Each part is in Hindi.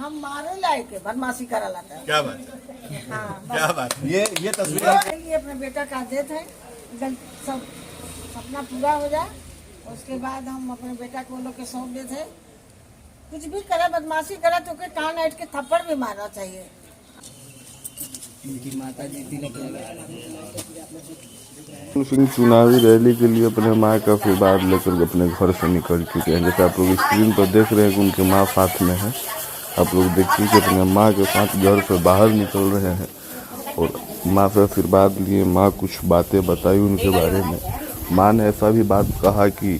हम मारे लायक है, बदमाशी करा लाता है। क्या बात है? हाँ, क्या बात है? ये तस्वीर ये अपने बेटा का देते हैं, जब सब सपना पूरा हो जाए उसके बाद हम अपने बेटा को लोग के सौंप देते हैं। कुछ भी करे, बदमाशी करे तो के कान ऐट के थप्पड़ भी मारना चाहिए। उनकी माता जी तिलक सिंह चुनावी रैली के लिए अपने माँ का आशीर्वाद लेकर अपने घर से निकल चुके हैं। जैसे आप लोग स्क्रीन पर देख रहे हैं कि उनके माँ साथ में है। आप लोग देखिए कि अपने माँ के साथ घर से बाहर निकल रहे हैं और माँ से आशीर्वाद लिए। माँ कुछ बातें बताई उनके बारे में। माँ ने ऐसा भी बात कहा कि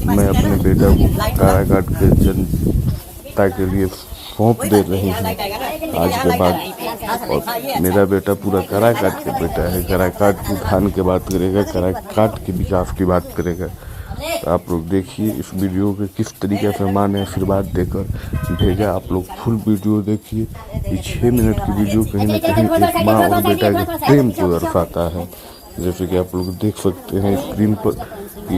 मैं अपने बेटा को काराकाट के जनता के लिए सौंप दे रही हूँ आज के बाद, और मेरा बेटा पूरा काराकाट के बेटा है। काराकाट की उत्थान की बात करेगा, काराकाट के विकास की बात करेगा। तो आप लोग देखिए इस वीडियो के किस तरीके से माँ ने आशीर्वाद देकर भेजा। आप लोग फुल वीडियो देखिए। ये 6 मिनट की वीडियो कहीं ना कहीं एक माँ और बेटा के प्रेम को दर्शाता है। जैसे कि आप लोग देख सकते हैं स्क्रीन पर कि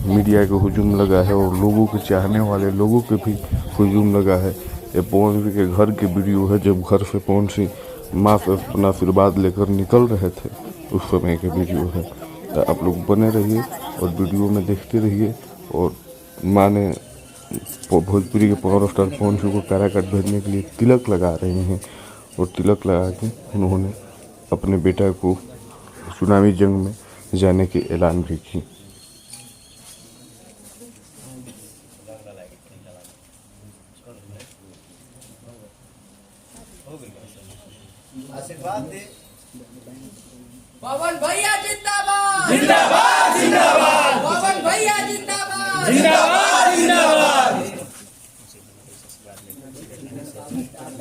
मीडिया का हुजूम लगा है और लोगों के चाहने वाले लोगों के भी हुजूम लगा है। ये पवन सिंह के घर की वीडियो है, जब घर से पवन सिंह माँ से अपना आशीर्वाद लेकर निकल रहे थे उस समय की वीडियो है। तो आप लोग बने रहिए और वीडियो में देखते रहिए। और माँ ने भोजपुरी के पावर स्टार पवन सिंह को काराकाट भेजने के लिए तिलक लगा रही हैं और तिलक लगा के उन्होंने अपने बेटा को चुनावी जंग में जाने की ऐलान भी की। आशीर्वाद दे। पवन भैया जिंदाबाद जिंदाबाद जिंदाबाद पवन भैया जिंदाबाद जिंदाबाद जिंदाबाद।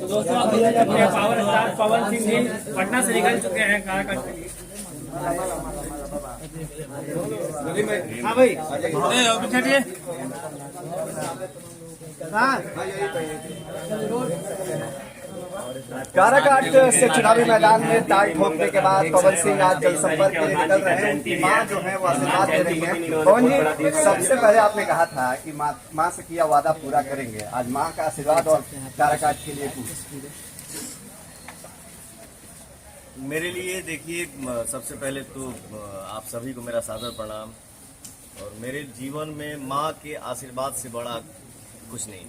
तो दोस्तों आप देख सकते हैं पावर स्टार पवन सिंह जी पटना से निकल चुके हैं काराकाट के लिए। हाँ भाई चलिए काराकाट से चुनावी मैदान में ताल ठोकने के बाद पवन सिंह आज जनसंपर्क के लिए निकल रहे हैं। उनकी मां जो है वो आशीर्वाद दे रही है। पवन जी, सबसे पहले आपने कहा था कि मां से किया वादा पूरा करेंगे। आज मां का आशीर्वाद और काराकाट के लिए मेरे लिए देखिए, सबसे पहले तो आप सभी को मेरा सादर प्रणाम। और मेरे जीवन में माँ के आशीर्वाद से बड़ा कुछ नहीं।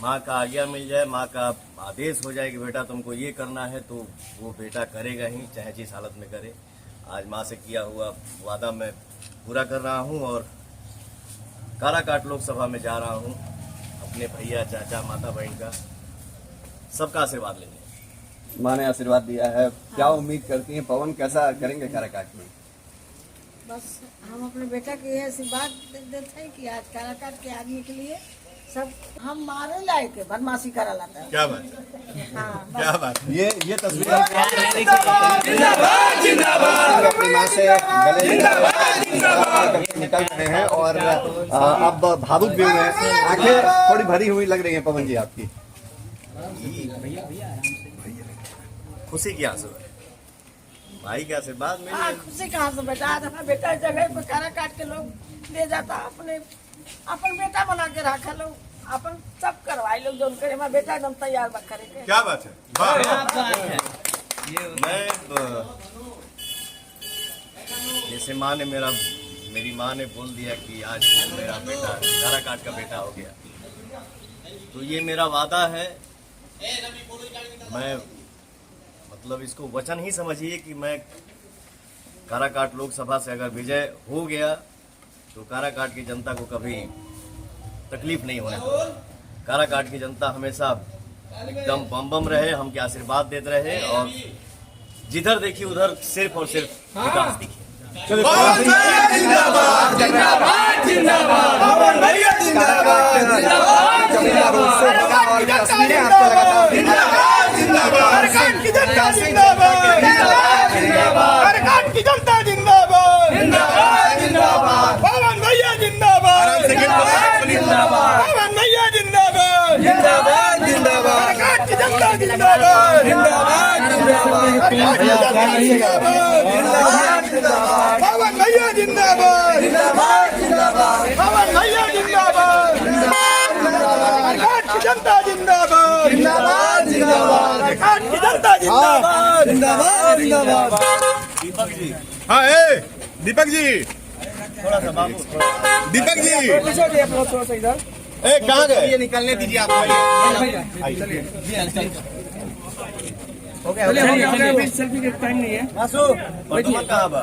माँ का आज्ञा मिल जाए, माँ का आदेश हो जाए कि बेटा तुमको ये करना है, तो वो बेटा करेगा ही, चाहे जिस हालत में करे। आज माँ से किया हुआ वादा मैं पूरा कर रहा हूँ और काराकाट लोकसभा में जा रहा हूँ अपने भैया, चाचा, माता, बहन का सबका आशीर्वाद लेने। मां ने आशीर्वाद दिया है। क्या उम्मीद करती हैं पवन, कैसा करेंगे काराकाट में? बस हम अपने बेटा के ये आशीर्वाद देते हैं कि आज काराकाट के आदमी के लिए सब हम मारे लायक है, बदमाशी करा लाता है। क्या बात है? हाँ, क्या बात है? ये तस्वीर जिंदाबाद जिंदाबाद अपनी मां से गले करके निकल रहे हैं और अब भावुक भी हुए हैं। आंखें थोड़ी भरी हुई लग रही हैं पवन जी आपकी। खुशी की आंसू है, भाई के आशीर्वाद में। खुशी कहाँ से बेटा, आज हमारा बेटा जगह पे काराकाट के लोग ले जाता, अपने अपन बेटा बना के रखा लोग, अपन सब करवाई लोग जो करे। हमारा बेटा एकदम तैयार बा करे के। क्या बात है? मैं जैसे माँ ने मेरी माँ ने बोल दिया कि आज मेरा बेटा काराकाट का बेटा हो गया, तो ये मेरा वादा है। मैं मतलब इसको वचन ही समझिए कि मैं काराकाट लोकसभा से अगर विजय हो गया तो काराकाट की जनता को कभी तकलीफ नहीं होने दूंगा। काराकाट की जनता हमेशा एकदम बम बम रहे, हमके आशीर्वाद देते रहे और जिधर देखिए उधर सिर्फ और सिर्फ विकास दिखे। जिंदाबाद जिंदाबाद जिंदाबाद पवन भैया जिंदाबाद जिंदाबाद जिंदाबाद जिंदाबाद काराकाट की जनता जिंदाबाद जिंदाबाद जिंदाबाद पवन भैया जिंदाबाद जिंदाबाद पवन भैया जिंदाबाद जिंदाबाद जिंदाबाद काराकाट की जनता जिंदाबाद जिंदाबाद जिंदाबाद पवन भैया जिंदाबाद जिंदाबाद जिंदाबाद पवन भैया जिंदाबाद जिंदाबाद की जनता जिंदाबाद जिंदाबाद जिंदाबाद झारखंड की जनता जिंदाबाद जिंदाबाद जिंदाबाद दीपक जी हाँ दीपक जी थोड़ा सा बाबू दीपक जी थोड़ा सा इधर ए कहाँ गए ये निकलने दीजिए आप चलिए सेल्फी के टाइम नहीं है वर्तमान कहाँ बा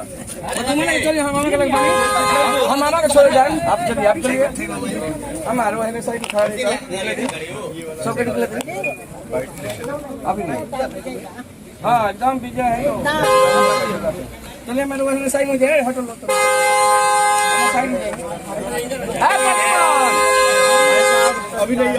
चलिए हमारा का छोड़ जाए आप चलिए हमारे वही साइड खा रहे सब निकले अभी नहीं हाँ एकदम विजय है चलिए मेरे वही साइड में जाए होटल साइड में अभी नहीं